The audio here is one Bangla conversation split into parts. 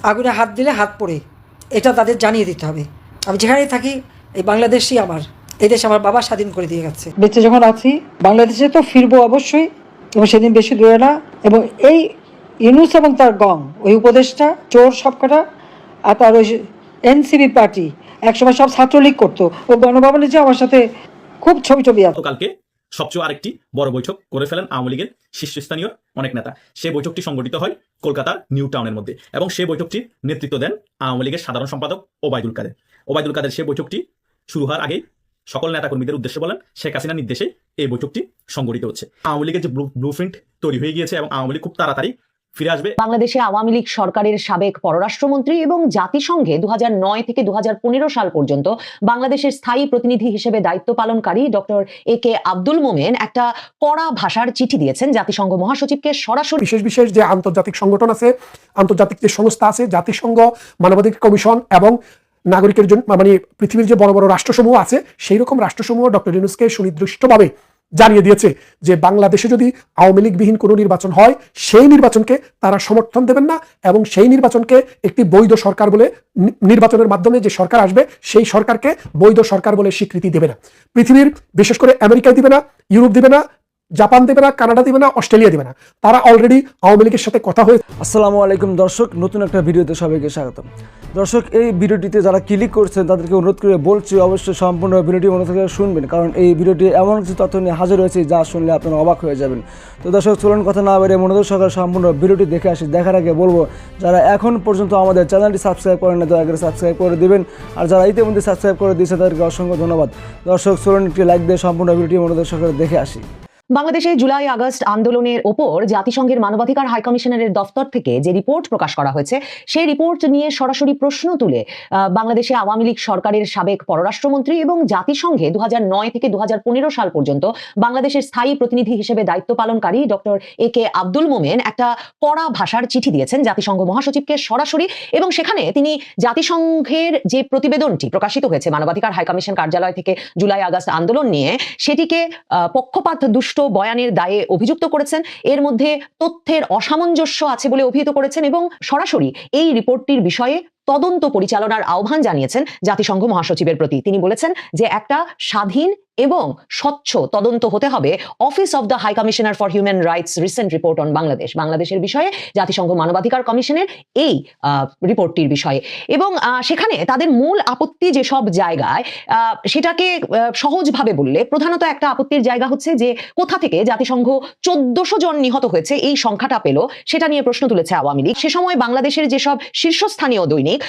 আগুনে হাত দিলে হাত পড়ে, এটা তাদের জানিয়ে দিতে হবে। আমি যেখানেই থাকি, এই বাংলাদেশই আমার, এই দেশ আমার বাবা স্বাধীন করে দিয়ে গেছে। বেঁচে যখন আছি বাংলাদেশে তো ফিরবো অবশ্যই, এবং সেদিন বেশি দূরে না। এবং এই ইউনূস এবং তার গং, ওই উপদেষ্টা চোর সবকটা, আর তার ওই এনসিপি পার্টি একসময় সব ছাত্রলীগ করতো, ও গণভবনে যে আমার সাথে খুব ছবি আছে। কালকে সবচেয়ে আরেকটি বড় বৈঠক করে ফেলেন আওয়ামী লীগের শীর্ষস্থানীয় অনেক নেতা। সেই বৈঠকটি সংগঠিত হয় কলকাতার নিউ টাউনের মধ্যে, এবং সেই বৈঠকটির নেতৃত্ব দেন আওয়ামী লীগের সাধারণ সম্পাদক ওবায়দুল কাদের। ওবায়দুল কাদের সেই বৈঠকটি শুরু হওয়ার আগেই সকল নেতাকর্মীদের উদ্দেশ্যে বলেন, শেখ হাসিনার নির্দেশে এই বৈঠকটি সংগঠিত হচ্ছে। আওয়ামী লীগের যে ব্লুপ্রিন্ট তৈরি হয়ে গিয়েছে এবং আওয়ামী লীগ খুব তাড়াতাড়ি ফিরে আসবে। বাংলাদেশে আওয়ামী লীগ সরকারের সাবেক পররাষ্ট্রমন্ত্রী এবং জাতিসংঘে 2009 থেকে 2015 সাল পর্যন্ত বাংলাদেশের স্থায়ী প্রতিনিধি হিসেবে দায়িত্ব পালনকারী ডক্টর একে আব্দুল মোমেন একটা কড়া ভাষার চিঠি দিয়েছেন জাতিসংঘ মহাসচিবকে সরাসরি। বিশেষ যে আন্তর্জাতিক সংগঠন আছে, আন্তর্জাতিক যে সংস্থা আছে, জাতিসংঘ, মানবাধিকার কমিশন এবং নাগরিকের জন্য মানে পৃথিবীর যে বড় বড় রাষ্ট্রসমূহ আছে, সেই রকম রাষ্ট্রসমূহ ডক্টর ইউনূসকে সুনির্দিষ্টভাবে জানিয়ে দিয়েছে যে বাংলাদেশে যদি আওয়ামী লীগবিহীন কোনো নির্বাচন হয়, সেই নির্বাচনকে তারা সমর্থন দেবেন না, এবং সেই নির্বাচনকে একটি বৈধ সরকার বলে, নির্বাচনের মাধ্যমে যে সরকার আসবে সেই সরকারকে বৈধ সরকার বলে স্বীকৃতি দেবে না। পৃথিবীর বিশেষ করে আমেরিকায় দিবে না, ইউরোপ দিবে না, জাপান দেবে না, কানাডা দিবে না, অস্ট্রেলিয়া দিবে না। তারা অলরেডি আওয়ামী লীগের সাথে কথা হয়েছে। আসসালামু আলাইকুম দর্শক, নতুন একটা ভিডিওতে সবাইকে স্বাগতম। দর্শক, এই ভিডিওটিতে যারা ক্লিক করছেন তাদেরকে অনুরোধ করে বলছি অবশ্যই সম্পূর্ণ ভিডিওটি মনে থেকে শুনবেন, কারণ এই ভিডিওটি এমন কিছু তথ্য নিয়ে হাজির হয়েছে যা শুনলে আপনারা অবাক হয়ে যাবেন। তো দর্শক, চলুন কথা না বেরিয়ে মনোযোগ সহকারে সম্পূর্ণ ভিডিওটি দেখে আসি। দেখার আগে বলবো, যারা এখন পর্যন্ত আমাদের চ্যানেলটি সাবস্ক্রাইব করেন না, দয়া করে সাবস্ক্রাইব করে দিবেন, আর যারা ইতিমধ্যে সাবস্ক্রাইব করে দিয়েছে তাদেরকে অসংখ্য ধন্যবাদ। দর্শক, চলুন একটি লাইক দিয়ে সম্পূর্ণ ভিডিওটি মনোযোগ সহকারে দেখে আসি। বাংলাদেশে জুলাই আগস্ট আন্দোলনের ওপর জাতিসংঘের মানবাধিকার হাই কমিশনারের দফতর থেকে যে রিপোর্ট প্রকাশ করা হয়েছে, সেই রিপোর্ট নিয়ে সরাসরি প্রশ্ন তুলে বাংলাদেশে আওয়ামী লীগ সরকারের সাবেক পররাষ্ট্রমন্ত্রী এবং জাতিসংঘে 2009 থেকে 2015 সাল পর্যন্ত বাংলাদেশের স্থায়ী প্রতিনিধি হিসেবে দায়িত্ব পালনকারী ডক্টর একে আব্দুল মোমেন একটা কড়া ভাষার চিঠি দিয়েছেন জাতিসংঘ মহাসচিবকে সরাসরি। এবং সেখানে তিনি জাতিসংঘের যে প্রতিবেদনটি প্রকাশিত হয়েছে মানবাধিকার হাই কমিশন কার্যালয় থেকে জুলাই আগস্ট আন্দোলন নিয়ে, সেটিকে পক্ষপাত দুষ্ট বয়ানের দায়ে অভিযুক্ত করেছেন। এর মধ্যে তথ্যের অসামঞ্জস্য আছে বলে অভিহিত করেছেন, এবং সরাসরি এই রিপোর্টটির বিষয়ে তদন্ত পরিচালনার আহ্বান জানিয়েছেন জাতিসংঘ মহাসচিবের প্রতি। তিনি বলেছেন যে একটা স্বাধীন এবং স্বচ্ছ তদন্ত হতে হবে office of the high commissioner for human rights recent report on বাংলাদেশের বিষয়ে, জাতিসংঘ মানবাধিকার কমিশনের এই রিপোর্টটির বিষয়ে। এবং সেখানে তাদের মূল আপত্তি যেসব জায়গায়, সেটাকে সহজভাবে বললে প্রধানত একটা আপত্তির জায়গা হচ্ছে যে কোথা থেকে জাতিসংঘ 1400 জন নিহত হয়েছে এই সংখ্যাটা পেল, সেটা নিয়ে প্রশ্ন তুলেছে আওয়ামী লীগ। সে সময় বাংলাদেশের যেসব শীর্ষস্থানীয় দৈনিক,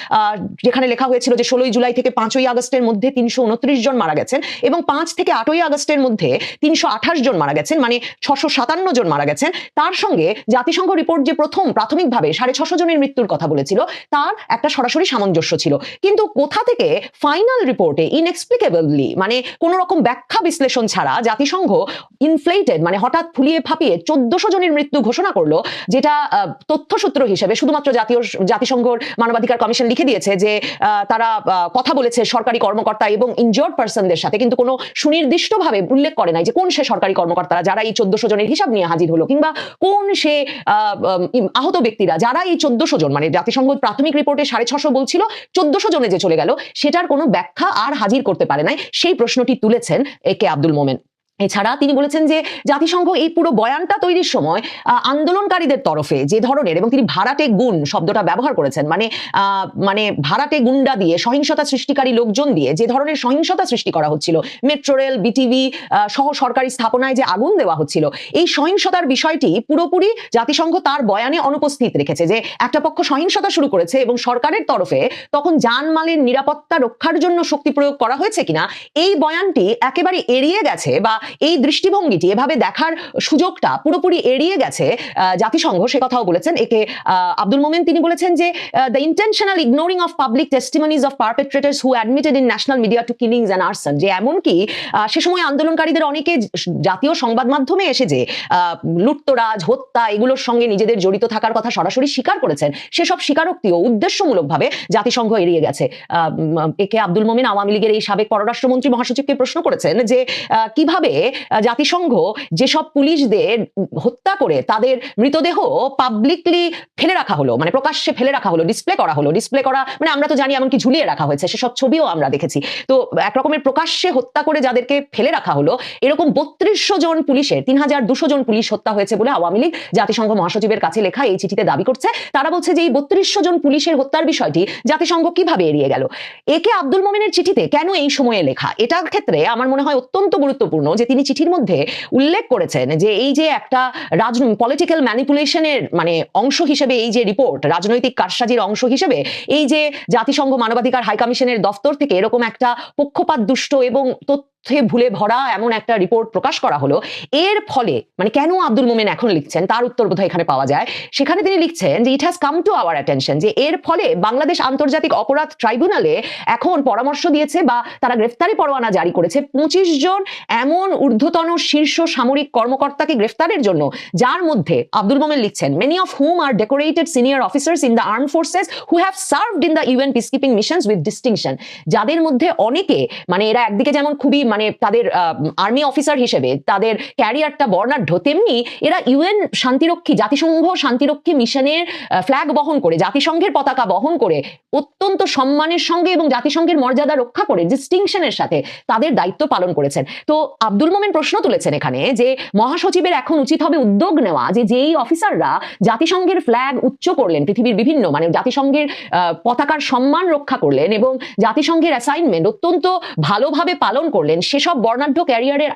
যেখানে লেখা হয়েছিল যে 16 জুলাই থেকে 5 আগস্টের মধ্যে 329 জন মারা গেছেন, এবং 5 থেকে 8 আগস্টের মধ্যে 328 জন মারা গেছেন, মানে 657 জন মারা গেছেন। তার সঙ্গে জাতিসংঘ রিপোর্ট যে প্রথম প্রাথমিকভাবে 650 জনের মৃত্যুর কথা বলেছিল, তার একটা সরাসরি সামঞ্জস্য ছিল। কিন্তু কোথা থেকে ফাইনাল রিপোর্টে ইনএক্সপ্লিকেবলি, মানে কোন রকম ব্যাখ্যা বিশ্লেষণ ছাড়া জাতিসংঘ ইনফ্লেটেড, মানে হঠাৎ ফুলিয়ে ফাঁপিয়ে 1400 জনের মৃত্যু ঘোষণা করলো, যেটা তথ্যসূত্র হিসেবে শুধুমাত্র জাতিসংঘর মানবাধিকার কমিশন লিখে দিয়েছে যে তারা কথা বলেছে সরকারি কর্মকর্তা এবং ইনজিওর্ড পার্সনদের সাথে, কিন্তু কোনো সুনির্দিষ্টভাবে উল্লেখ করে নাই যে কোন সে সরকারি কর্মকর্তারা যারা এই 1400 জনের হিসাব নিয়ে হাজির হলো, কিংবা কোন সে আহত ব্যক্তিরা যারা এই 1400 জন, মানে জাতিসংঘ প্রাথমিক রিপোর্টে 650 বলছিল, 1400 জনে যে চলে গেল সেটার কোনো ব্যাখ্যা আর হাজির করতে পারে নাই। সেই প্রশ্নটি তুলেছেন একে আব্দুল মোমেন। এছাড়া তিনি বলেছেন যে জাতিসংঘ এই পুরো বয়ানটা তৈরির সময় আন্দোলনকারীদের তরফে যে ধরনের, এবং তিনি ভাড়াটে গুণ শব্দটা ব্যবহার করেছেন, মানে ভাড়াটে গুন্ডা দিয়ে, সহিংসতা সৃষ্টিকারী লোকজন দিয়ে যে ধরনের সহিংসতা সৃষ্টি করা হচ্ছিল, মেট্রো রেল, বিটিভি সহ সরকারি স্থাপনায় যে আগুন দেওয়া হচ্ছিল, এই সহিংসতার বিষয়টি পুরোপুরি জাতিসংঘ তার বয়ানে অনুপস্থিত রেখেছে। যে একটা পক্ষ সহিংসতা শুরু করেছে এবং সরকারের তরফে তখন জানমালের নিরাপত্তা রক্ষার জন্য শক্তি প্রয়োগ করা হয়েছে কিনা, এই বয়ানটি একেবারে এড়িয়ে গেছে, বা এই দৃষ্টিভঙ্গিটি, এভাবে দেখার সুযোগটা পুরোপুরি এড়িয়ে গেছে জাতিসংঘ। সে কথাও বলেছেন একে আব্দুল মোমেন। তিনি বলেছেন যে the intentional ignoring of public testimonies of perpetrators who admitted in national media to killings and arson, যে এমনকি সে সময় আন্দোলনকারীদের অনেকে জাতীয় সংবাদ মাধ্যমে এসে যে লুটতরাজ, হত্যা এগুলোর সঙ্গে নিজেদের জড়িত থাকার কথা সরাসরি স্বীকার করেছেন, সেসব স্বীকারোক্তিও উদ্দেশ্যমূলকভাবে জাতিসংঘ এড়িয়ে গেছে। একে আব্দুল মোমেন আওয়ামী লীগের এই সাবেক পররাষ্ট্রমন্ত্রী মহাসচিবকে প্রশ্ন করেছেন যে কিভাবে জাতিসংঘ যেসব পুলিশদের হত্যা করে তাদের মৃতদেহ পাবলিকলি ফেলে রাখা হলো, মানে প্রকাশ্যে ফেলে রাখা হলো, ডিসপ্লে করা মানে আমরা তো জানি এমনকি ঝুলিয়ে রাখা হয়েছে, সেসব ছবিও আমরা দেখেছি। তো একরকমের প্রকাশ্যে হত্যা করে যাদেরকে ফেলে রাখা হলো, এরকম 3200 জন পুলিশের 3200 জন পুলিশ হত্যা হয়েছে বলে আওয়ামী লীগ জাতিসংঘ মহাসচিবের কাছে লেখা এই চিঠিতে দাবি করছে। তারা বলছে যে এই 3200 জন পুলিশের হত্যার বিষয়টি জাতিসংঘ কিভাবে এড়িয়ে গেল। একে আব্দুল মোমেনের চিঠিতে কেন এই সময়ে লেখা, এটার ক্ষেত্রে আমার মনে হয় অত্যন্ত গুরুত্বপূর্ণ যে তিনি চিঠির মধ্যে উল্লেখ করেছেন যে এই যে একটা পলিটিক্যাল ম্যানিপুলেশনের মানে অংশ হিসেবে এই যে রিপোর্ট, রাজনৈতিক কারসাজির অংশ হিসেবে এই যে জাতিসংঘ মানবাধিকার হাই কমিশনের দফতর থেকে এরকম একটা পক্ষপাত দুষ্ট এবং ভুলে ভরা এমন একটা রিপোর্ট প্রকাশ করা হলো, এর ফলে মানে কেন আব্দুল মোমেন এখন লিখছেন তার উত্তর বোধহয় এখানে পাওয়া যায়। সেখানে তিনি লিখছেন যে it has come to our attention, যে এর ফলে বাংলাদেশ আন্তর্জাতিক অপরাধ ট্রাইব্যুনালে এখন পরামর্শ দিয়েছে বা তারা গ্রেফতারি পরোয়ানা জারি করেছে 25 জন এমন ঊর্ধ্বতন শীর্ষ সামরিক কর্মকর্তাকে গ্রেফতারের জন্য, যার মধ্যে আব্দুল মোমেন লিখছেন many of whom are decorated senior officers in the armed forces who have served in the UN peacekeeping missions with distinction, যাদের মধ্যে অনেকে মানে এরা একদিকে যেমন খুবই মানে তাদের আর্মি অফিসার হিসেবে তাদের ক্যারিয়ারটা বর্ণাঢ্য, তেমনি এরা ইউএন শান্তিরক্ষী জাতিসংঘ শান্তিরক্ষী মিশনের ফ্ল্যাগ বহন করে, জাতিসংঘের পতাকা বহন করে অত্যন্ত সম্মানের সঙ্গে এবং জাতিসংঘের মর্যাদা রক্ষা করে ডিস্টিংশনের সাথে তাদের দায়িত্ব পালন করেছেন। তো আব্দুল মোমেন প্রশ্ন তুলেছেন এখানে যে মহাসচিবের এখন উচিত হবে উদ্যোগ নেওয়া যে যেই অফিসাররা জাতিসংঘের ফ্ল্যাগ উচ্চ করলেন, পৃথিবীর বিভিন্ন মানে জাতিসংঘের পতাকার সম্মান রক্ষা করলেন এবং জাতিসংঘের অ্যাসাইনমেন্ট অত্যন্ত ভালোভাবে পালন করলেন, সেসব বর্ণাঢ্য ক্যারিয়ারের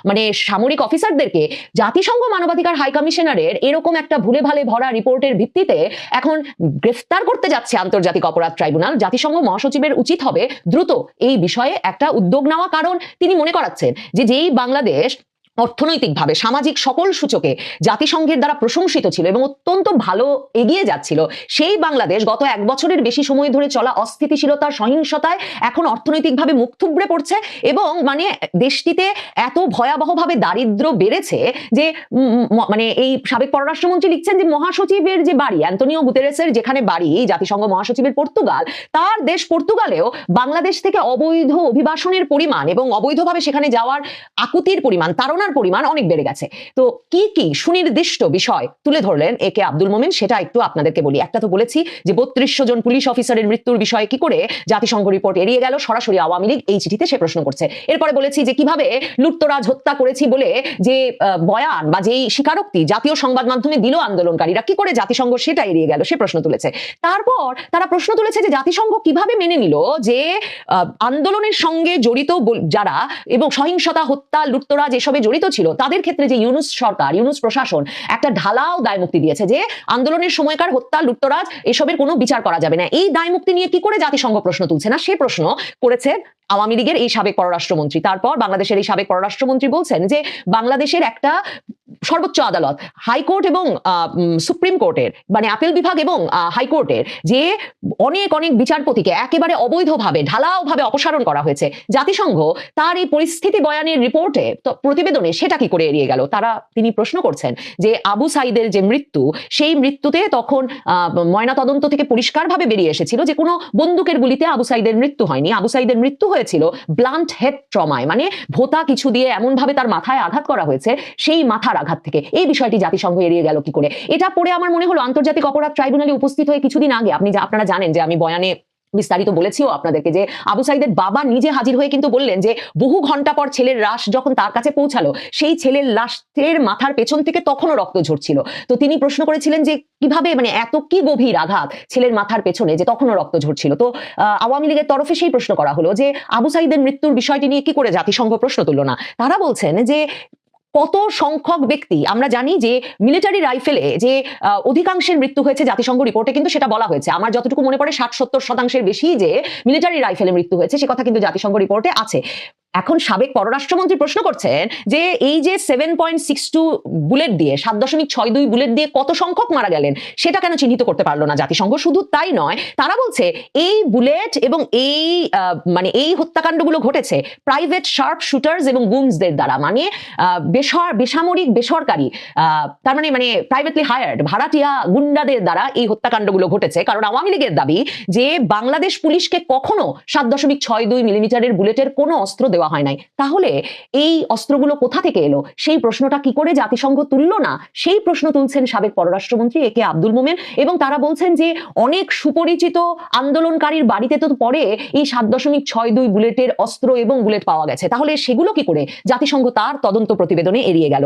মানে সামরিক অফিসারদেরকে জাতিসংঘ মানবাধিকার হাই কমিশনারের এরকম একটা ভুলে ভালে ভরা রিপোর্টের ভিত্তিতে এখন গ্রেফতার করতে যাচ্ছে আন্তর্জাতিক অপরাধ ট্রাইব্যুনাল। জাতিসংঘ মহাসচিবের উচিত হবে দ্রুত এই বিষয়ে একটা উদ্যোগ নেওয়া, কারণ তিনি মনে করাচ্ছেন যে যেই বাংলাদেশ অর্থনৈতিকভাবে সামাজিক সকল সূচকে জাতিসংঘের দ্বারা প্রশংসিত ছিল এবং অত্যন্ত ভালো এগিয়ে যাচ্ছিল, সেই বাংলাদেশ গত 1 বছরের বেশি সময় ধরে চলা অস্থিতিশীলতা সহিংসতায় এখন অর্থনৈতিকভাবে মুখ থুবড়ে পড়ছে এবং মানে দেশটিতে এত ভয়াবহভাবে দারিদ্র্য বেড়েছে যে মানে এই সাবেক পররাষ্ট্রমন্ত্রী লিখছেন যে মহাসচিবের যে বাড়ি অ্যান্তনিও গুতেরেসের যেখানে বাড়ি জাতিসংঘ মহাসচিবের পর্তুগাল, তার দেশ পর্তুগালেও বাংলাদেশ থেকে অবৈধ অভিবাসনের পরিমাণ এবং অবৈধভাবে সেখানে যাওয়ার আকুতির পরিমাণ, তারা পরিমাণ অনেক বেড়ে গেছে। তো কি কি সুনির্দিষ্ট বিষয় তুলে ধরলেন একে আব্দুল মোমেন সেটা একটু আপনাদেরকে বলি। একটা তো বলেছি যে 3200 জন পুলিশ অফিসারের মৃত্যুর বিষয়ে কি করে জাতিসংঘ রিপোর্ট এড়িয়ে গেল, সরাসরি আওয়ামী লীগ এই চিঠিতে সে প্রশ্ন করছে। এরপরে বলেছি যে কিভাবে লুটতরাজ হত্যা করেছি বলে যে বয়ান বা যেই স্বীকারোক্তি জাতীয় সংবাদ মাধ্যমে দিল আন্দোলনকারীরা, কি করে জাতিসংঘ সেটা এড়িয়ে গেল সে প্রশ্ন তুলেছে। তারপর তারা প্রশ্ন তুলেছে যে জাতিসংঘ কিভাবে মেনে নিল যে আন্দোলনের সঙ্গে জড়িত যারা এবং সহিংসতা হত্যা লুটতরাজ এসবে জড়িত ছিল তাদের ক্ষেত্রে যে ইউনুস সরকার ইউনুস প্রশাসন একটা ঢালাও দায় মুক্তি দিয়েছে যে আন্দোলনের সময়কার হত্যা লুটতরাজ এসবের কোনো বিচার করা যাবে না। এই দায় মুক্তি নিয়ে কি করে জাতিসংঘ প্রশ্ন তুলছে না, সে প্রশ্ন করেছে আওয়ামী লীগের এই সাবেক পররাষ্ট্রমন্ত্রী। তারপর বাংলাদেশের এই সাবেক পররাষ্ট্রমন্ত্রী বলছেন যে বাংলাদেশের একটা সর্বোচ্চ আদালত হাইকোর্ট এবং সুপ্রিম কোর্টের মানে আপিল বিভাগ এবং হাইকোর্টের যে অনেক অনেক বিচারপতিকে একেবারে অবৈধভাবে ঢালাওভাবে অপসারণ করা হয়েছে, জাতিসংঘ তার এই পরিস্থিতি বয়ানের রিপোর্টে প্রতিবেদনে সেটা কি করে এড়িয়ে গেল। তিনি প্রশ্ন করছেন যে আবু সাইদের যে মৃত্যু, সেই মৃত্যুতে তখন ময়না তদন্ত থেকে পরিষ্কারভাবে বেরিয়ে এসেছিল যে কোনো বন্দুকের গুলিতে আবু সাইদের মৃত্যু হয়নি, আবু সাইদের মৃত্যু হয়েছিল ব্লান্ট হেড ট্রমায়, মানে ভোতা কিছু দিয়ে এমন ভাবে তার মাথায় আঘাত করা হয়েছে সেই মাথার আঘাত থেকে। এই বিষয়টি জাতিসংঘ এড়িয়ে গেল কি করে। এটা পড়ে আমার মনে হলো আন্তর্জাতিক অপরাধ ট্রাইব্যুনালে উপস্থিত হয়ে কিছুদিন আগে আপনারা জানেন যে আমি বয়ানে বিস্তারিত বলেছিও আপনাদেরকে যে আবু সাইদের বাবা নিজে হাজির হয়ে কিন্তু বললেন যে বহু ঘন্টা পর ছেলের লাশ যখন তার কাছে পৌঁছালো সেই ছেলের লাশের মাথার পেছন থেকে তখনও রক্ত ঝরছিল। তো তিনি প্রশ্ন করেছিলেন যে কিভাবে মানে এত কি গভীর আঘাত ছেলের মাথার পেছনে যে তখনও রক্ত ঝরছিল। তো আওয়ামী লীগের তরফে সেই প্রশ্ন করা হলো যে আবু সাইদের মৃত্যুর বিষয়টি নিয়ে কি করে জাতিসংঘ প্রশ্ন তুলল না। তারা বলছেন যে কত সংখ্যক ব্যক্তি, আমরা জানি যে মিলিটারি রাইফেলে যে অধিকাংশের মৃত্যু হয়েছে জাতিসংঘ রিপোর্টে কিন্তু সেটা বলা হয়েছে, আমার যতটুকু মনে পড়ে 60-70% বেশি যে মিলিটারি রাইফেলে মৃত্যু হয়েছে সে কথা কিন্তু জাতিসংঘ রিপোর্টে আছে। এখন সাবেক পররাষ্ট্রমন্ত্রী প্রশ্ন করছেন যে এই যে 7.62 বুলেট দিয়ে 7.62 বুলেট দিয়ে কত সংখ্যক মারা গেলেন সেটা কেন চিহ্নিত করতে পারলো না জাতিসংঘ। শুধু তাই নয়, তারা বলছে এই বুলেট এবং এই মানে এই হত্যাকাণ্ডগুলো ঘটেছে প্রাইভেট শার্প শুটার্স এবং গুমসদের দ্বারা, মানে বেসামরিক বেসরকারি তার মানে প্রাইভেটলি হায়ার্ড ভাড়াটিয়া গুন্ডাদের দ্বারা এই হত্যাকাণ্ডগুলো ঘটেছে। কারণ আওয়ামী লীগের দাবি যে বাংলাদেশ পুলিশকে কখনো 7.62 মিলিমিটারের বুলেটের কোনো অস্ত্র দেওয়া দেওয়া হয় নাই, তাহলে এই অস্ত্রগুলো কোথা থেকে এলো সেই প্রশ্নটা কি করে জাতিসংঘ তুললো না, সেই প্রশ্ন তুলছেন সাবেক পররাষ্ট্রমন্ত্রী এ কে আব্দুল মোমেন। এবং তারা বলছেন যে অনেক সুপরিচিত আন্দোলনকারীর বাড়িতে তো পরে এই 7.62 বুলেটের অস্ত্র এবং বুলেট পাওয়া গেছে, তাহলে সেগুলো কি করে জাতিসংঘ তার তদন্ত প্রতিবেদনে এড়িয়ে গেল।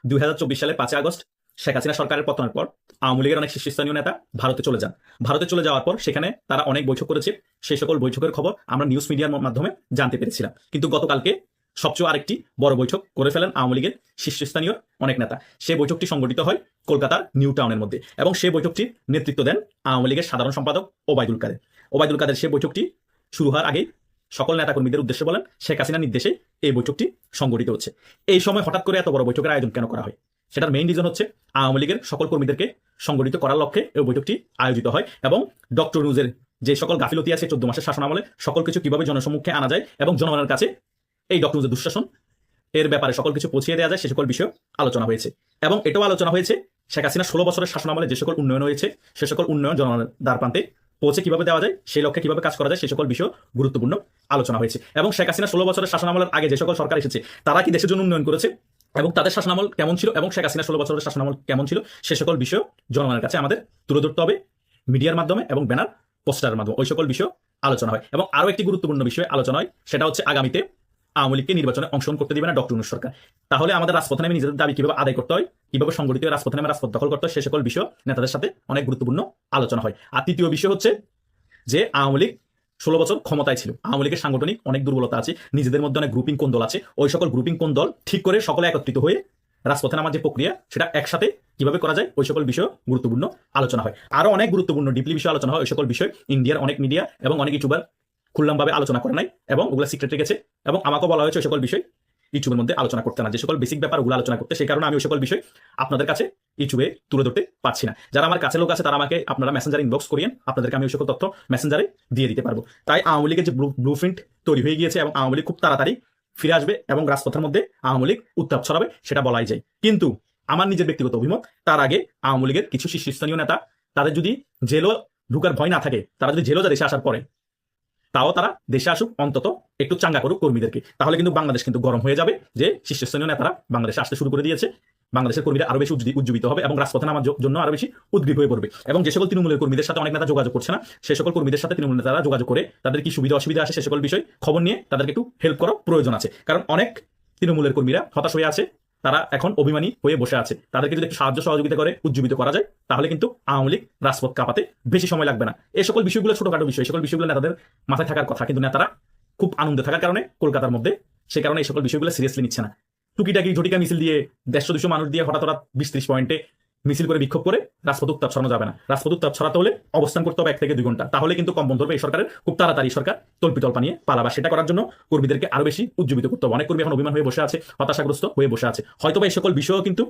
2024 সালের 5 আগস্ট শেখ হাসিনা সরকারের পতনের পর আওয়ামী লীগের অনেক শীর্ষস্থানীয় নেতা ভারতে চলে যান। ভারতে চলে যাওয়ার পর সেখানে তারা অনেক বৈঠক করেছে। সেই সকল বৈঠকের খবর আমরা নিউজ মিডিয়ার মাধ্যমে জানতে পেরেছিলাম। কিন্তু গতকালকে সবচেয়ে আরেকটি বড় বৈঠক করে ফেলেন আওয়ামী লীগের শীর্ষস্থানীয় অনেক নেতা। সেই বৈঠকটি সংগঠিত হয় কলকাতার নিউ টাউনের মধ্যে এবং সেই বৈঠকটির নেতৃত্ব দেন আওয়ামী লীগের সাধারণ সম্পাদক ওবায়দুল কাদের। ওবায়দুল কাদের সেই বৈঠকটি শুরু হওয়ার আগেই সকল নেতাকর্মীদের উদ্দেশ্যে বলেন, শেখ হাসিনার নির্দেশে এই বৈঠকটি সংগঠিত হচ্ছে। এই সময় হঠাৎ করে এত বড় বৈঠকের আয়োজন কেন করা হয়? সেটার মেইন রিজন হচ্ছে আওয়ামী লীগের সকল কর্মীদেরকে সংগঠিত করার লক্ষ্যে এই বৈঠকটি আয়োজিত হয় এবং ডক্টর ইউনূসের যে সকল গাফিলতি আছে 14 মাসের শাসনামলে সকল কিছু কিভাবে জনসম্মুখে আনা যায় এবং জনগণের কাছে এই ডক্টর ইউনূসের দুঃশাসন এর ব্যাপারে সকল কিছু পৌঁছিয়ে দেওয়া যায়, সে সকল বিষয় আলোচনা হয়েছে। এবং এটাও আলোচনা হয়েছে শেখ হাসিনা 16 বছরের শাসনামলে যে সকল উন্নয়ন হয়েছে সে সকল উন্নয়ন জনগণের দ্বারপ্রান্তে পৌঁছে কিভাবে দেওয়া যায়, সেই লক্ষ্যে কিভাবে কাজ করা যায়, সে সকল বিষয় গুরুত্বপূর্ণ আলোচনা হয়েছে। এবং শেখ হাসিনা 16 বছরের শাসনামলের আগে যে সকল সরকার এসেছে তারা কি দেশের জন্য উন্নয়ন করেছে এবং তাদের শাসনামল কেমন ছিল এবং শেখ হাসিনা 16 বছরের শাসনামল কেমন ছিল, সে সকল বিষয় জনগণের কাছে আমাদের তুলে ধরতে হবে মিডিয়ার মাধ্যমে এবং ব্যানার পোস্টারের মাধ্যমে। ওই সকল বিষয় আলোচনা হয়। এবং আরো একটি গুরুত্বপূর্ণ বিষয় আলোচনা হয়, সেটা হচ্ছে আগামীতে আওয়ামী লীগকে নির্বাচনে অংশগ্রহণ করতে দিবে না ডক্টর ইউনূস সরকার। তাহলে আমাদের রাজপথে নেমে নিজেদের দাবি কিভাবে আদায় করতে হয়, কিভাবে সংগঠিত রাজপথে নেমে রাজপথ দখল করতে হয়, সে সকল বিষয় নেতাদের সাথে অনেক গুরুত্বপূর্ণ আলোচনা হয়। আর তৃতীয় বিষয় হচ্ছে যে আওয়ামী লীগ 16 বছর ক্ষমতায় ছিল, আওয়ামী লীগের সাংগঠনিক অনেক দুর্বলতা আছে, নিজেদের মধ্যে অনেক গ্রুপিং কোন দল আছে, ওই সকল গ্রুপিং কোন দল ঠিক করে সকলে একত্রিত হয়ে রাজপথে নামার যে প্রক্রিয়া সেটা একসাথে কিভাবে করা যায়, ওই সকল বিষয় গুরুত্বপূর্ণ আলোচনা হয়। আরো অনেক গুরুত্বপূর্ণ ডিপলি বিষয় আলোচনা হয়। ওই সকল বিষয় ইন্ডিয়ার অনেক মিডিয়া এবং অনেক ইউটিউবার খুললামভাবে আলোচনা করে নাই এবং ওগুলো সিক্রেট রেখেছে এবং আমাকেও বলা হয়েছে ওই সকল বিষয় ইউটিউবের মধ্যে আলোচনা করতে না, যে সকল বেসিক ব্যাপার ওগুলো আলোচনা করতে। সেই কারণে আমি ওই সকল বিষয় আপনাদের কাছে ইউটিউবে তুলে ধরতে পারছি না। যারা আমার কাছে লোক আছে তারা আমাকে আপনারা মেসেঞ্জারে ইনবক্স করিয়েন, আপনাদেরকে আমি ওই সকল তথ্য মেসেঞ্জারে দিয়ে দিতে পারবো। তাই আওয়ামী লীগের যে ব্লুপ্রিন্ট তৈরি হয়ে গিয়েছে এবং আওয়ামী লীগ খুব তাড়াতাড়ি ফিরে আসবে এবং রাজপথের মধ্যে আওয়ামী লীগ উত্তাপ ছড়াবে, সেটা বলাই যায়। কিন্তু আমার নিজের ব্যক্তিগত অভিমত, তার আগে আওয়ামী লীগের কিছু শীর্ষস্থানীয় নেতা তাদের যদি জেলও ঢুকার ভয় না থাকে, তারা যদি জেলও যায় দেশে আসার পরে, তাও তারা দেশে আসুক, অন্তত একটু চাঙ্গা করুক কর্মীদেরকে। তাহলে কিন্তু বাংলাদেশ কিন্তু গরম হয়ে যাবে যে শীর্ষস্থানীয় নেতারা বাংলাদেশে আসতে শুরু করে দিয়েছে। বাংলাদেশের কর্মীরা আরো বেশি উজ্জীবিত হবে এবং রাজপথে নামার জন্য আরো বেশি উদ্গ্রীব হয়ে পড়বে। এবং যে সকল তৃণমূলের কর্মীদের সাথে অনেক নেতা যোগাযোগ করছে না, সে সকল কর্মীদের সাথে তৃণমূল নেতারা যোগাযোগ করে তাদের কি সুবিধা অসুবিধা আছে সে সকল বিষয় খবর নিয়ে তাদেরকে একটু হেল্প করার প্রয়োজন আছে। কারণ অনেক তৃণমূলের কর্মীরা হতাশ হয়ে আছে, তারা এখন অভিমানী হয়ে বসে আছে। তাদেরকে যদি একটু সাহায্য সহযোগিতা করে উজ্জীবিত করা যায়, তাহলে কিন্তু আওয়ামী লীগ রাজপথ কাঁপাতে বেশি সময় লাগবে না। এই সকল বিষয়গুলো ছোটখাটো বিষয়, সকল বিষয়গুলো নেতাদের মাথায় থাকার কথা, কিন্তু নেতারা খুব আনন্দে থাকার কারণে কলকাতার মধ্যে, সে কারণে এই সকল বিষয়গুলো সিরিয়াসলি নিচ্ছে না। টুকিটাকি ঝটিকা মিছিল দিয়ে 150-200 মানুষ দিয়ে হঠাৎ 20-30 পয়েন্টে মিছিল করে বিক্ষোভ করে রাজপথ উত্তাপ ছড়ানো যাবে না। রাজপথ উত্তাপ ছড়াতে হলে অবস্থান করতে হবে 1 থেকে 2 ঘন্টা, তাহলে কিন্তু কম্পন ধরবে এই সরকারের। খুব তাড়াতাড়ি সরকার তল্পিতল্পা নিয়ে পালাবা। সেটা করার জন্য কর্মীদেরকে আরো বেশি উজ্জীবিত করতে হবে। অনেক কর্মী এখন অভিমান হয়ে বসে আছে, হতাশাগ্রস্ত হয়ে বসে আছে। হয়তো এই সকল বিষয়ও কিন্তু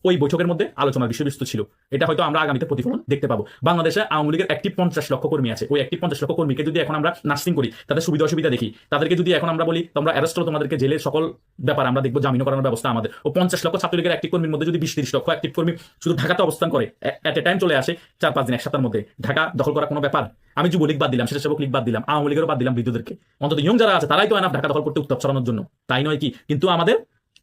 ওই বৈঠকের মধ্যে আলোচনার বিষয়বস্তু ছিল। এটা হয়তো আমরা আগামীতে প্রতিফলন দেখতে পাবো। বাংলাদেশে আওয়ামী লীগের অ্যাক্টিভ 50 লক্ষ কর্মী আছে। ওই অ্যাক্টিভ 50 লক্ষ কর্মীকে যদি এখন আমরা নার্সিং করি, তাদের সুবিধা অসুবিধা দেখি, তাদেরকে যদি এখন আমরা বলি তোমরা অ্যারেস্ট করো, তোমাদেরকে জেলে সকল ব্যাপার আমরা দেখবো, জামিন করানোর ব্যবস্থা আমাদের। ও 50 লক্ষ ছাত্রলীগের অ্যাক্টিভ কর্মীর মধ্যে যদি 20-30 লক্ষ অ্যাক্টিভ কর্মী শুধু ঢাকাতে অবস্থান করে, এট এ টাইম চলে আসে 4-5 দিন, 1 সপ্তাহের মধ্যে ঢাকা দখল করা কোনো ব্যাপার? আমি যুবলীগ বাদ দিলাম, স্বেচ্ছাসেবক লীগ বাদ দিলাম, আওয়ামী লীগেরও বাদ দিলাম, বৃদ্ধদেরকে, অন্তত ইয়ং যারা আছে তারাই তো এনাফ ঢাকা দখল করতে উত্তাপ ছড়ানোর জন্য, তাই নয় কি? কিন্তু আমাদের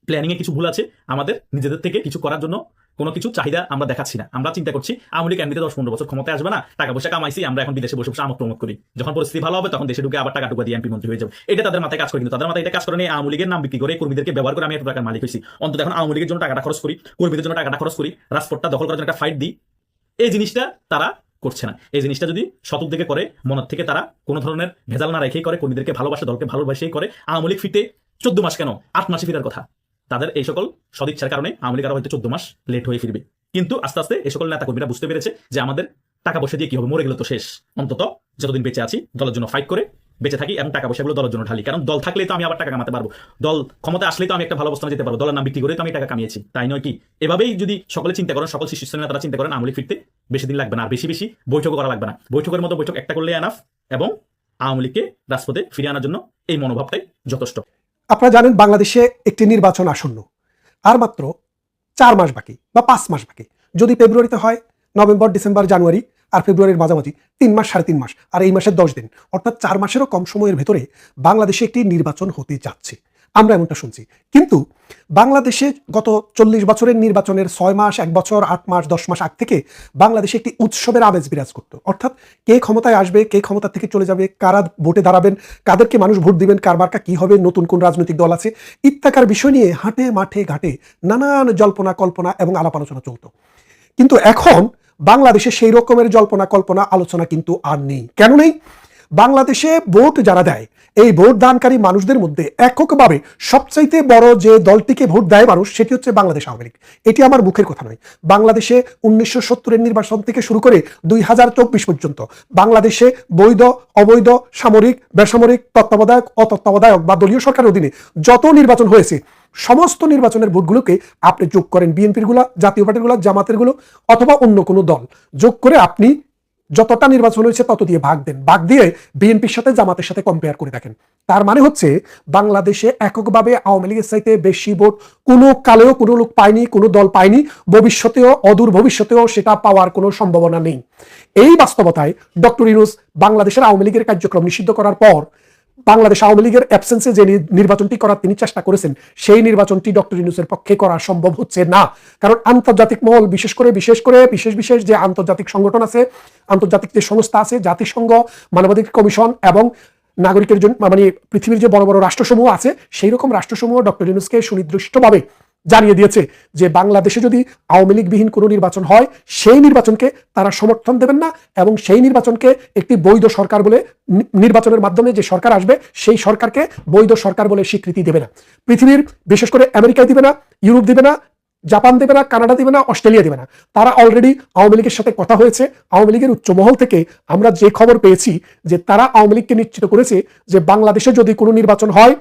প্ল্যানিং এ কিছু ভুল আছে, আমাদের নিজেদের থেকে কিছু করার জন্য কোনো কিছু চাহিদা আমরা দেখাচ্ছি না। আমরা চিন্তা করছি আওয়ামী লীগ এমনিতে 10-15 বছর ক্ষমতায় আসবে না, টাকা পয়সা কামাইছি, আমরা এখন বিদেশে বসে বসে আমোদ প্রমোদ করি, যখন পরিস্থিতি ভালো হবে তখন দেশে ঢুকে আবার টাকা টুকা দিয়ে এমপি মন্ত্রী হয়ে যাবে। এটা তাদের মাথায় কাজ করে, কিন্তু তাদের মাথায় এটা কাজ করে নিয়ে আওয়ামী লীগের নাম বিক্রি করে কর্মীদেরকে ব্যবহার করে আমি এত টাকার মালিক হয়েছি, অন্তত এখন আওয়ামী লীগের জন্য টাকাটা খরচ করি, কর্মীদের জন্য টাকাটা খরচ করি, রাজপথটা দখল করার জন্য একটা ফাইট দিই। এই জিনিসটা তারা করছে না। এই জিনিসটা যদি সতত দিকে করে, মনের থেকে তারা কোনো ধরনের ভেজাল না রেখেই করে, কর্মীদেরকে ভালোবাসে, দলকে ভালোবাসেই করে, আওয়ামী লীগ ফিরতে 14 মাস কেন 8 মাসে ফিরার কথা। তাদের এই সকল সদিচ্ছার কারণে আওয়ামী লীগ আরো হয়তো 14 মাস লেট হয়ে ফিরবে। কিন্তু আস্তে আস্তে এই সকল নেতা কর্মীরা বুঝতে পেরেছে যে আমাদের টাকা পয়সা দিয়ে কি হবে, মরে গেলে তো শেষ, অন্তত যতদিন বেঁচে আছি দলের জন্য ফাইট করে বেঁচে থাকি এবং টাকা পয়সাগুলো দলের জন্য ঢালি। কারণ দল থাকলেই তো আমি আবার টাকা কামাতে পারবো, দল ক্ষমতা আসলেই তো আমি একটা ভালো অবস্থানে যেতে পারবো, দলের নাম বিক্রি করে তো আমি টাকা কামিয়েছি, তাই নয় কি? এভাবেই যদি সকলে চিন্তা করেন, সকল শীর্ষস্থানীয় নেতারা চিন্তা করেন, আওয়ামী লীগ ফিরতে বেশি দিন লাগবে না, আর বেশি বেশি বৈঠক করা লাগবে না। বৈঠকের মতো বৈঠক একটা করলে এনাফ এবং আওয়ামী লীগকে রাজপথে ফিরিয়ে আনার জন্য এই মনোভাবটাই যথেষ্ট। আপনারা জানেন বাংলাদেশে একটি নির্বাচন আসন্ন, আর মাত্র 4 মাস বাকি বা 5 মাস বাকি। যদি ফেব্রুয়ারিতে হয়, নভেম্বর, ডিসেম্বর, জানুয়ারি আর ফেব্রুয়ারির মাঝামাঝি 3 মাস 3.5 মাস, আর এই মাসের 10 দিন, অর্থাৎ 4 মাসেরও কম সময়ের ভেতরে বাংলাদেশে একটি নির্বাচন হতে যাচ্ছে। আমরা এমনটা শুনছি, কিন্তু বাংলাদেশে গত 40 বছরের নির্বাচনের 6 মাস, 1 বছর, 8 মাস, 10 মাস আগ থেকে বাংলাদেশে একটি উৎসবের আমেজ বিরাজ করত। অর্থাৎ কে ক্ষমতায় আসবে, কে ক্ষমতা থেকে চলে যাবে, কারা ভোটে দাঁড়াবেন, কাদেরকে মানুষ ভোট দিবেন, কার মার্কা কি হবে, নতুন কোন রাজনৈতিক দল আছে ইত্যাকার বিষয় নিয়ে হাটে মাঠে ঘাটে নানান জল্পনা কল্পনা এবং আলাপ আলোচনা চলত। কিন্তু এখন বাংলাদেশে সেই রকমের জল্পনা কল্পনা আলোচনা কিন্তু আর নেই। কেন নেই? বাংলাদেশে ভোট যারা দেয়, এই ভোট দানকারী মানুষদের মধ্যে এককভাবে সবচাইতে বড় যে দলটিকে ভোট দেয় মানুষ, সেটি হচ্ছে বাংলাদেশ আওয়ামী লীগ। এটি আমার মুখের কথা নয়। বাংলাদেশে 1970-এর নির্বাচন থেকে শুরু করে 2024 পর্যন্ত বাংলাদেশে বৈধ অবৈধ, সামরিক বেসামরিক, তত্ত্বাবধায়ক অতত্ত্বাবধায়ক বা দলীয় সরকারের অধীনে যত নির্বাচন হয়েছে, সমস্ত নির্বাচনের ভোটগুলোকে আপনি যোগ করেন, বিএনপির গুলা, জাতীয় পার্টির গুলা, জামাতের গুলো অথবা অন্য কোনো দল, যোগ করে আপনি যতটা নির্বাচন হয়েছে তত দিয়ে ভাগ দেন, ভাগ দিয়ে বিএনপির সাথে জামাতের সাথে কম্পেয়ার করে দেখেন। তার মানে হচ্ছে বাংলাদেশে এককভাবে আওয়ামী লীগের চাইতে বেশি ভোট কোনো কালেও কোনো লোক পায়নি, কোনো দল পায়নি, ভবিষ্যতেও অদূর ভবিষ্যতেও সেটা পাওয়ার কোনো সম্ভাবনা নেই। এই বাস্তবতায় ডক্টর ইউনূস বাংলাদেশের আওয়ামী লীগের কার্যক্রম নিষিদ্ধ করার পর বাংলাদেশ আওয়ামী লীগের অ্যাবসেন্সে যে নির্বাচনটি করার তিনি চেষ্টা করেছেন, সেই নির্বাচনটি ডক্টর ইউনূসের পক্ষে করা সম্ভব হচ্ছে না। কারণ আন্তর্জাতিক মহল, বিশেষ করে বিশেষ যে আন্তর্জাতিক সংগঠন আছে, আন্তর্জাতিক যে সংস্থা আছে, জাতিসংঘ, মানবাধিকার কমিশন এবং নাগরিকের জন্য মানে পৃথিবীর যে বড় বড় রাষ্ট্রসমূহ আছে, সেই রকম রাষ্ট্রসমূহ ডক্টর ইউনূসকে সুনির্দিষ্টভাবে জানিয়ে দিয়েছে যে বাংলাদেশে যদি আওয়ামী লীগবিহীন কোনো নির্বাচন হয়, সেই নির্বাচনকে তারা সমর্থন দেবেন না এবং সেই নির্বাচনকে একটি বৈধ সরকার বলে, নির্বাচনের মাধ্যমে যে সরকার আসবে সেই সরকারকে বৈধ সরকার বলে স্বীকৃতি দেবে না। পৃথিবীর বিশেষ করে আমেরিকায় দিবে না, ইউরোপ দিবে না, জাপান দেবে না, কানাডা দিবে না, অস্ট্রেলিয়া দিবে না। তারা অলরেডি আওয়ামী লীগের সাথে কথা হয়েছে। আওয়ামী লীগের উচ্চমহল থেকে আমরা যে খবর পেয়েছি যে তারা আওয়ামী লীগকে নিশ্চিত করেছে যে বাংলাদেশে যদি কোনো নির্বাচন হয়,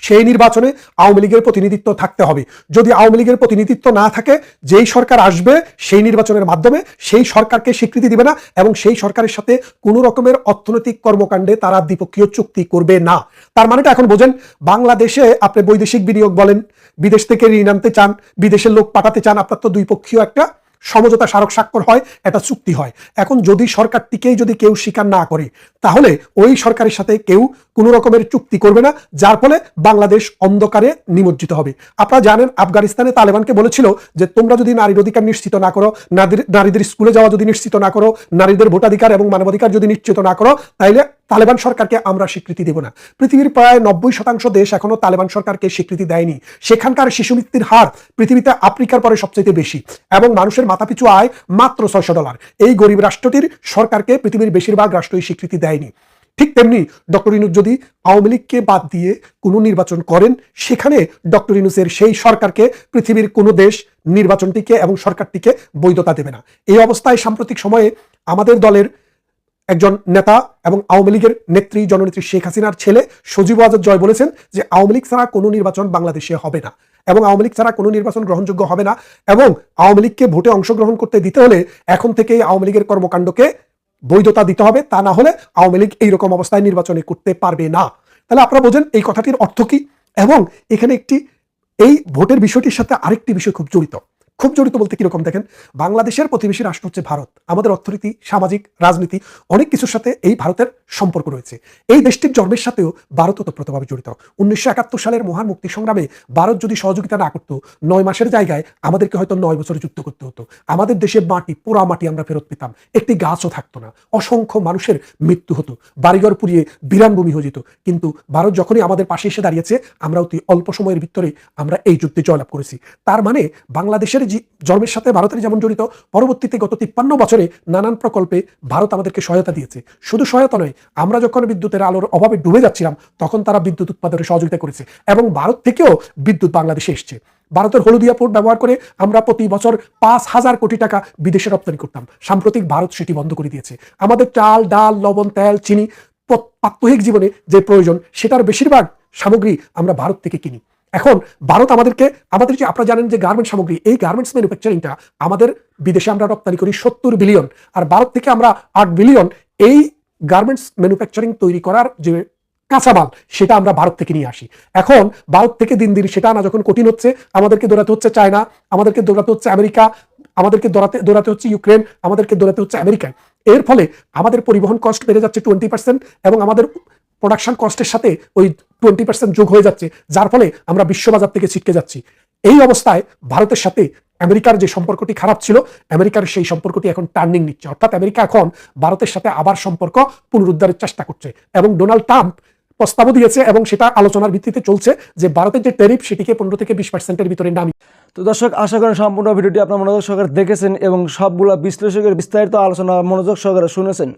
সেই নির্বাচনে আওয়ামী লীগের প্রতিনিধিত্ব থাকতে হবে। যদি আওয়ামী লীগের প্রতিনিধিত্ব না থাকে, যেই সরকার আসবে সেই নির্বাচনের মাধ্যমে সেই সরকারকে স্বীকৃতি দিবে না এবং সেই সরকারের সাথে কোনো রকমের অর্থনৈতিক কর্মকাণ্ডে তারা দ্বিপক্ষীয় চুক্তি করবে না। তার মানেটা এখন বোঝেন, বাংলাদেশে আপনি বৈদেশিক বিনিয়োগ বলেন, বিদেশ থেকে ঋণ আনতে চান, বিদেশের লোক পাঠাতে চান, আপনার তো দ্বিপক্ষীয় একটা সমঝোতা স্মারক স্বাক্ষর হয়, একটা চুক্তি হয়। এখন যদি সরকারটিকেই যদি কেউ স্বীকার না করে, তাহলে ওই সরকারের সাথে কেউ কোনো রকমের চুক্তি করবে না, যার ফলে বাংলাদেশ অন্ধকারে নিমজ্জিত হবে। আপনারা জানেন, আফগানিস্তানে তালেবানকে বলেছিল যে তোমরা যদি নারীর অধিকার নিশ্চিত না করো, নারীদের স্কুলে যাওয়া যদি নিশ্চিত না করো, নারীদের ভোটাধিকার এবং মানবাধিকার যদি নিশ্চিত না করো, তাইলে তালেবান সরকারকে আমরা স্বীকৃতি দেব না। পৃথিবীর প্রায় 90% দেশ এখনো তালেবান সরকারকে স্বীকৃতি দেয়নি। সেখানকার শিশু মৃত্যুর হার পৃথিবীতে আফ্রিকার পরে সবচেয়ে বেশি এবং মানুষের মাথাপিছু আয় মাত্র $600। এই গরিব রাষ্ট্রটির সরকারকে পৃথিবীর বেশিরভাগ রাষ্ট্রই স্বীকৃতি দেয়নি। ঠিক তেমনি ডক্টর ইউনূস যদি আওয়ামী লীগকে বাদ দিয়ে কোনো নির্বাচন করেন, সেখানে ডক্টর ইউনূসের সেই সরকারকে পৃথিবীর কোনো দেশ নির্বাচনটিকে এবং সরকারটিকে বৈধতা দেবে না। এই অবস্থায় সাম্প্রতিক সময়ে আমাদের দলের একজন নেতা এবং আওয়ামী লীগের নেত্রী জননেত্রী শেখ হাসিনার ছেলে সজীব ওয়াজেদ জয় বলেছেন যে আওয়ামী লীগ ছাড়া কোনো নির্বাচন বাংলাদেশে হবে না এবং আওয়ামী লীগ ছাড়া কোনো নির্বাচন গ্রহণযোগ্য হবে না এবং আওয়ামী লীগকে ভোটে অংশগ্রহণ করতে দিতে হলে এখন থেকেই আওয়ামী লীগের কর্মকাণ্ডকে বৈধতা দিতে হবে, তা না হলে আওয়ামী লীগ এইরকম অবস্থায় নির্বাচনে করতে পারবে না। তাহলে আপনারা বোঝেন এই কথাটির অর্থ কি। এবং এখানে এই ভোটের বিষয়টির সাথে আরেকটি বিষয় খুব জড়িত বলতে কিরকম দেখেন, বাংলাদেশের প্রতিবেশী রাষ্ট্র হচ্ছে ভারত। আমাদের অর্থনীতি, সামাজিক, রাজনীতি অনেক কিছুর সাথে এই ভারতের সম্পর্ক রয়েছে। এই দেশটির জন্মের সাথেও ভারত ওতপ্রোতভাবে জড়িত। 1971 সালের মহান মুক্তি সংগ্রামে ভারত যদি সহযোগিতা না করতো, 9 মাসের জায়গায় আমাদেরকে হয়তো 9 বছর যুদ্ধ করতে হতো। আমাদের দেশে মাটি, পোড়া মাটি আমরা ফেরত পেতাম, একটি গাছও থাকতো না, অসংখ্য মানুষের মৃত্যু হতো, বাড়িঘর পুড়িয়ে বিরানভূমি হয়ে যেত। কিন্তু ভারত যখনই আমাদের পাশে এসে দাঁড়িয়েছে, আমরা অতি অল্প সময়ের ভিতরে আমরা এই যুদ্ধে জয়লাভ করেছি। তার মানে বাংলাদেশের জন্মের সাথে ভারতের যেমন জড়িত, পরবর্তীতে গত 53 বছরে নানান প্রকল্পে ভারত আমাদেরকে সহায়তা দিয়েছে। শুধু সহায়তা নয়, আমরা যখন বিদ্যুতের আলোর অভাবে ডুবে যাচ্ছিলাম, তখন তারা বিদ্যুৎ উৎপাদনে সহযোগিতা করেছে এবং ভারত থেকেও বিদ্যুৎ বাংলাদেশে এসছে। ভারতের হলদিয়া পোর্ট ব্যবহার করে আমরা প্রতি বছর 5,000 কোটি টাকা বিদেশে রপ্তানি করতাম। সাম্প্রতিক ভারত সেটি বন্ধ করে দিয়েছে। আমাদের চাল, ডাল, লবণ, তেল, চিনি, প্রাত্যহিক জীবনে যে প্রয়োজন, সেটার বেশিরভাগ সামগ্রী আমরা ভারত থেকে কিনি। এখন ভারত আমাদের যে আপনারা জানেন যে গার্মেন্টস সামগ্রী, এই গার্মেন্টস ম্যানুফ্যাকচারিংটা আমাদের বিদেশে আমরা রপ্তানি করি 70 বিলিয়ন, আর ভারত থেকে আমরা 8 বিলিয়ন এই গার্মেন্টস ম্যানুফ্যাকচারিং তৈরি করার যে কাঁচামাল, সেটা আমরা ভারত থেকে নিয়ে আসি। এখন ভারত থেকে দিন দিন সেটা আনা যখন কঠিন হচ্ছে, আমাদেরকে দৌড়াতে হচ্ছে চায়না, আমাদেরকে দৌড়াতে হচ্ছে আমেরিকা, আমাদেরকে দৌড়াতে হচ্ছে ইউক্রেন, আমাদেরকে দৌড়াতে হচ্ছে আমেরিকায়। এর ফলে আমাদের পরিবহন কস্ট বেড়ে যাচ্ছে 20% এবং আমাদের প্রোডাকশন কস্টের সাথে ওই 20% যোগ হয়ে যাচ্ছে, যার ফলে আমরা বিশ্ববাজার থেকে ছিটকে যাচ্ছি। এই অবস্থায় ভারতের সাথে আমেরিকার যে সম্পর্কটি খারাপ ছিল, আমেরিকার সেই সম্পর্কটি এখন টার্নিং নিচ্ছে, অর্থাৎ আমেরিকা এখন ভারতের সাথে আবার সম্পর্ক পুনরুদ্ধারের চেষ্টা করছে। এবং ডোনাল্ড ট্রাম্প প্রস্তাবও দিয়েছে এবং সেটা আলোচনার ভিত্তিতে চলছে যে ভারতের যে ট্যারিফ সেটিকে 15 থেকে 20%-এর ভিতরে নামিয়ে। তো দর্শক, আশা করেন সম্পূর্ণ ভিডিওটি আপনার মনোযোগ সহকারে দেখেছেন এবং সবগুলো বিশ্লেষকের বিস্তারিত আলোচনা মনোযোগ সহকারে শুনেছেন।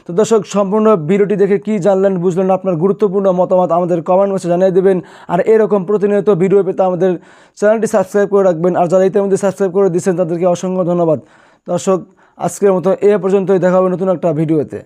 তো দর্শক, সম্পূর্ণ ভিডিওটি দেখে কি জানলেন বুঝলেন, আপনার গুরুত্বপূর্ণ মতামত আমাদের কমেন্ট বক্সে জানিয়ে দেবেন। আর এরকম প্রতিনিয়ত ভিডিও পেতে আমাদের চ্যানেলটি সাবস্ক্রাইব করে রাখবেন। আর যারা ইতিমধ্যে সাবস্ক্রাইব করে দিচ্ছেন তাদেরকে অসংখ্য ধন্যবাদ। দর্শক, আজকের মতো এ পর্যন্তই, দেখা হবে নতুন একটা ভিডিওতে।